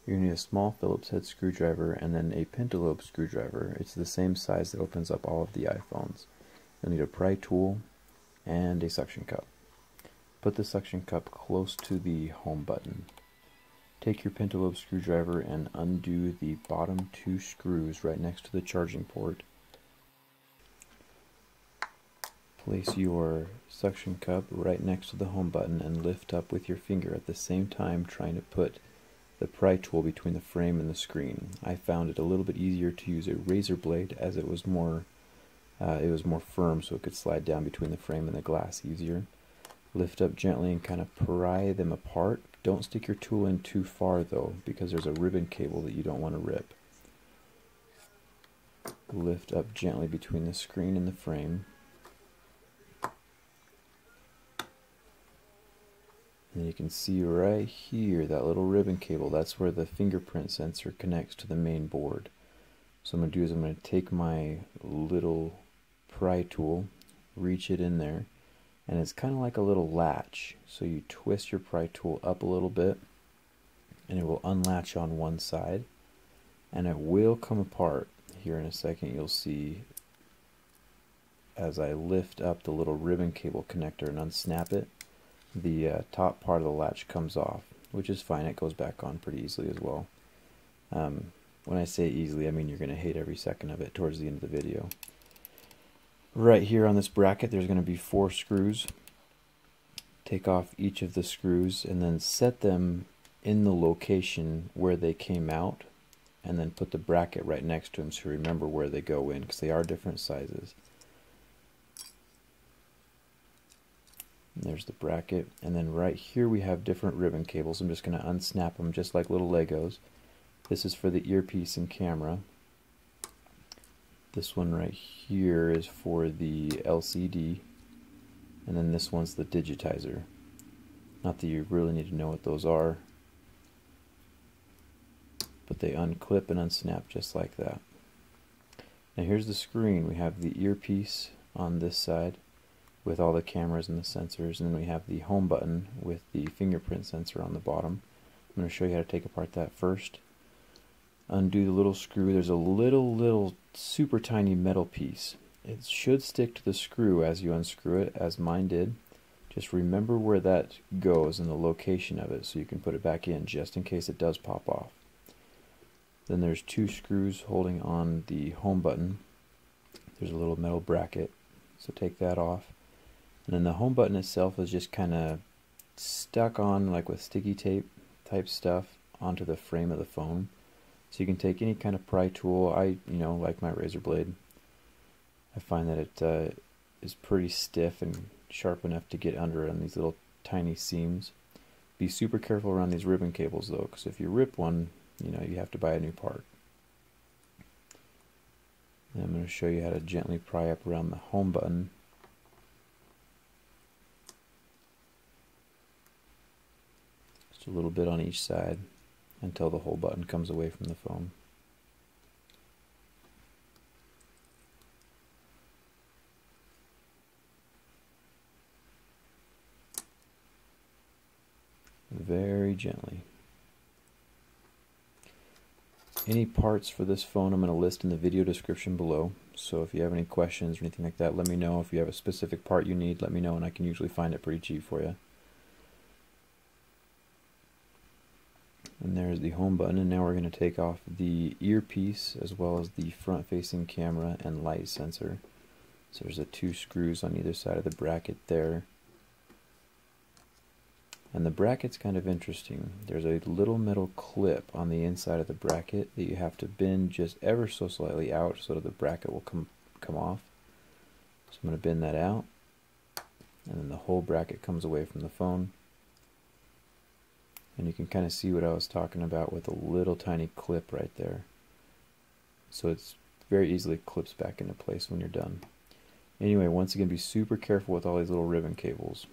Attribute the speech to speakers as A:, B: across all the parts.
A: You're going to need a small Phillips head screwdriver and then a pentalobe screwdriver. It's the same size that opens up all of the iPhones. You'll need a pry tool and a suction cup. Put the suction cup close to the home button. Take your pentalobe screwdriver and undo the bottom two screws right next to the charging port. Place your suction cup right next to the home button and lift up with your finger at the same time, trying to put the pry tool between the frame and the screen. I found it a little bit easier to use a razor blade, as it was more firm, so it could slide down between the frame and the glass easier. Lift up gently and kind of pry them apart. Don't stick your tool in too far though, because there's a ribbon cable that you don't want to rip. Lift up gently between the screen and the frame. And you can see right here that little ribbon cable. That's where the fingerprint sensor connects to the main board. So what I'm going to do is I'm going to take my little pry tool, reach it in there, and it's kind of like a little latch. So you twist your pry tool up a little bit and it will unlatch on one side, and it will come apart. Here in a second you'll see as I lift up the little ribbon cable connector and unsnap it, the top part of the latch comes off, which is fine. It goes back on pretty easily as well. When I say easily, I mean you're going to hate every second of it towards the end of the video. Right here on this bracket there's going to be 4 screws. Take off each of the screws and then set them in the location where they came out, and then put the bracket right next to them so remember where they go in, because they are different sizes. There's the bracket, and then right here we have different ribbon cables. I'm just going to unsnap them just like little Legos. This is for the earpiece and camera. This one right here is for the LCD, and then this one's the digitizer. Not that you really need to know what those are, but they unclip and unsnap just like that. Now here's the screen. We have the earpiece on this side with all the cameras and the sensors, and then we have the home button with the fingerprint sensor on the bottom. I'm going to show you how to take apart that first. Undo the little screw. There's a little super tiny metal piece. It should stick to the screw as you unscrew it, as mine did. Just remember where that goes and the location of it so you can put it back in just in case it does pop off. Then there's 2 screws holding on the home button. There's a little metal bracket, so take that off. And then the home button itself is just kind of stuck on, like with sticky tape type stuff, onto the frame of the phone. So you can take any kind of pry tool. Like my razor blade. I find that it is pretty stiff and sharp enough to get under it on these little tiny seams. Be super careful around these ribbon cables though, because if you rip one, you have to buy a new part. And I'm going to show you how to gently pry up around the home button. Just a little bit on each side until the whole button comes away from the phone. Very gently. Any parts for this phone I'm going to list in the video description below, so if you have any questions or anything like that, let me know. If you have a specific part you need, let me know, and I can usually find it pretty cheap for you. And there's the home button, and now we're going to take off the earpiece as well as the front-facing camera and light sensor. So there's the 2 screws on either side of the bracket there. And the bracket's kind of interesting. There's a little metal clip on the inside of the bracket that you have to bend just ever so slightly out so that the bracket will come off. So I'm going to bend that out, and then the whole bracket comes away from the phone. And you can kind of see what I was talking about with a little tiny clip right there. So it's very easily clips back into place when you're done. Anyway, once again, be super careful with all these little ribbon cables.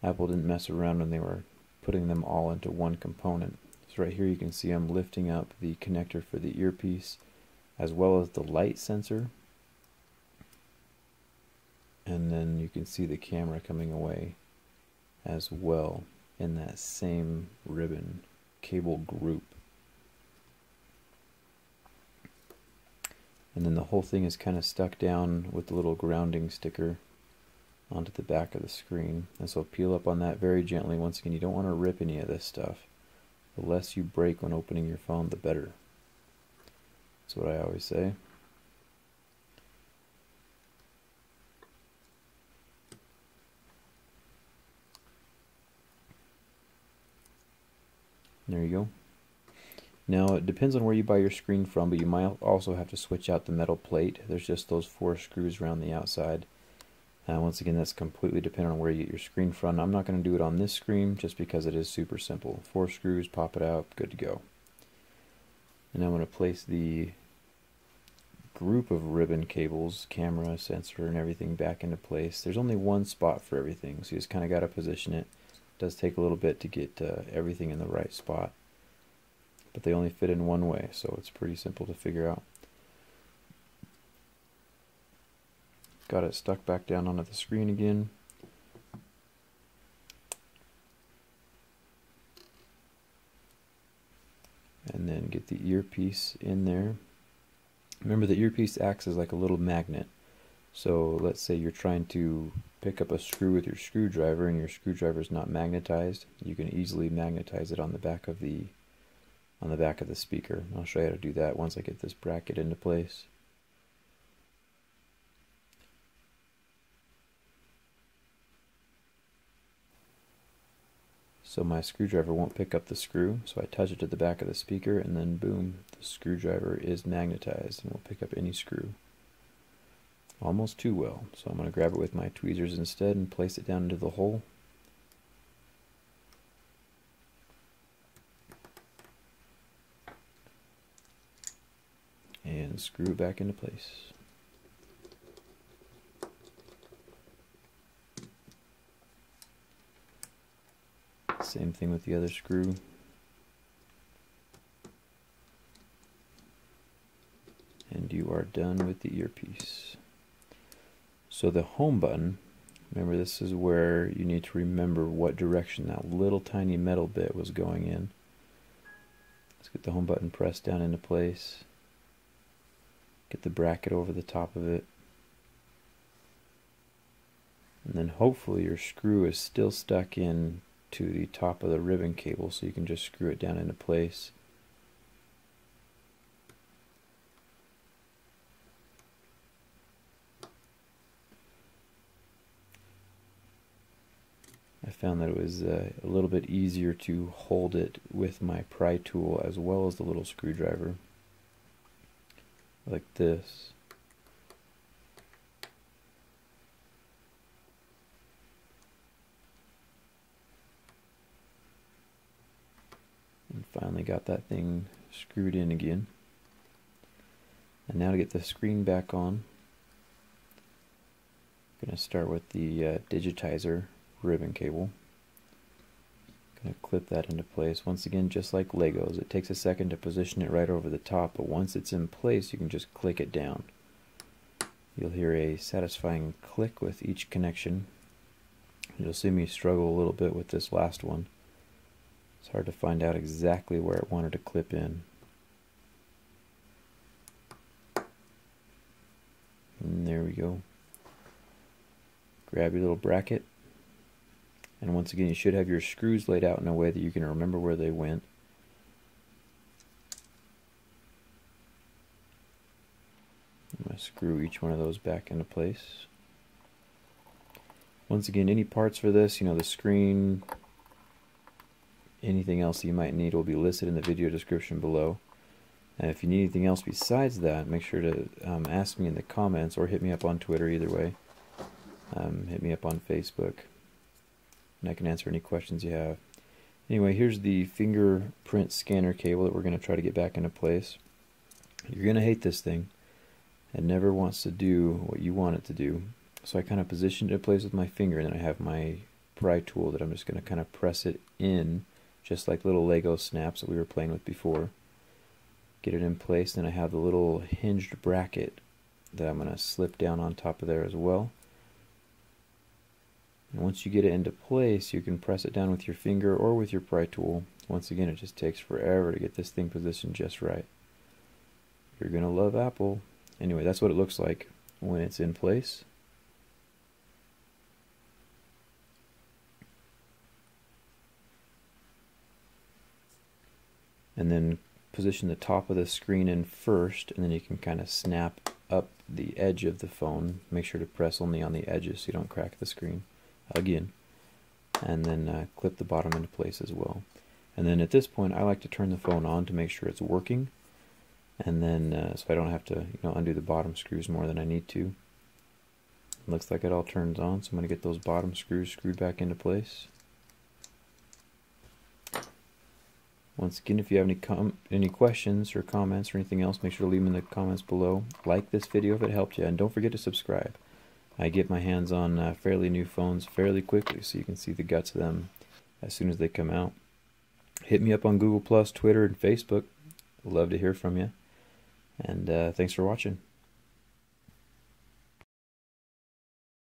A: Apple didn't mess around when they were putting them all into one component. So right here you can see I'm lifting up the connector for the earpiece as well as the light sensor. And then you can see the camera coming away as well in that same ribbon. cable group. And then the whole thing is kind of stuck down with the little grounding sticker onto the back of the screen. And so peel up on that very gently. Once again, you don't want to rip any of this stuff. The less you break when opening your phone, the better. That's what I always say. There you go. Now it depends on where you buy your screen from, but you might also have to switch out the metal plate. There's just those 4 screws around the outside. Once again, that's completely dependent on where you get your screen from. I'm not going to do it on this screen just because it is super simple. 4 screws, pop it out, good to go. And I'm going to place the group of ribbon cables, camera, sensor, and everything back into place. There's only one spot for everything, so you just kind of got to position it. It does take a little bit to get everything in the right spot, but they only fit in one way, so it's pretty simple to figure out. Got it stuck back down onto the screen again. And then get the earpiece in there. Remember, the earpiece acts as like a little magnet. So let's say you're trying to pick up a screw with your screwdriver and your screwdriver is not magnetized. You can easily magnetize it on the back of the speaker. I'll show you how to do that once I get this bracket into place. So my screwdriver won't pick up the screw, so I touch it to the back of the speaker, and then boom, the screwdriver is magnetized and will pick up any screw. Almost too well. So I'm going to grab it with my tweezers instead and place it down into the hole. And screw it back into place. Same thing with the other screw. And you are done with the earpiece. So the home button, remember, this is where you need to remember what direction that little tiny metal bit was going in. Let's get the home button pressed down into place. Get the bracket over the top of it. And then hopefully your screw is still stuck in to the top of the ribbon cable, so you can just screw it down into place. I found that it was a little bit easier to hold it with my pry tool as well as the little screwdriver, like this. And finally got that thing screwed in again. And now to get the screen back on, I'm going to start with the digitizer ribbon cable. Going to clip that into place. Once again, just like Legos, it takes a second to position it right over the top, but once it's in place, you can just click it down. You'll hear a satisfying click with each connection. You'll see me struggle a little bit with this last one. It's hard to find out exactly where it wanted to clip in. And there we go. Grab your little bracket. And once again, you should have your screws laid out in a way that you can remember where they went. I'm going to screw each one of those back into place. Once again, any parts for this, the screen, anything else you might need will be listed in the video description below. And if you need anything else besides that, make sure to ask me in the comments or hit me up on Twitter, either way. Hit me up on Facebook, and I can answer any questions you have. Anyway, here's the fingerprint scanner cable that we're going to try to get back into place. You're going to hate this thing. It never wants to do what you want it to do. So I kind of positioned it in place with my finger, and then I have my pry tool that I'm just going to kind of press it in, just like little Lego snaps that we were playing with before. Get it in place, then I have the little hinged bracket that I'm going to slip down on top of there as well. And once you get it into place, you can press it down with your finger or with your pry tool, Once again, it just takes forever to get this thing positioned just right. You're going to love Apple. Anyway, that's what it looks like when it's in place. And then position the top of the screen in first, and then you can kind of snap up the edge of the phone. Make sure to press only on the edges so you don't crack the screen again. And then clip the bottom into place as well. And then at this point, I like to turn the phone on to make sure it's working. And then so I don't have to undo the bottom screws more than I need to. Looks like it all turns on, so I'm going to get those bottom screws screwed back into place. Once again, if you have any questions or comments or anything else, make sure to leave them in the comments below. Like this video if it helped you, and don't forget to subscribe. I get my hands on fairly new phones fairly quickly, so you can see the guts of them as soon as they come out. Hit me up on Google+, Twitter, and Facebook. Love to hear from you. And thanks for watching.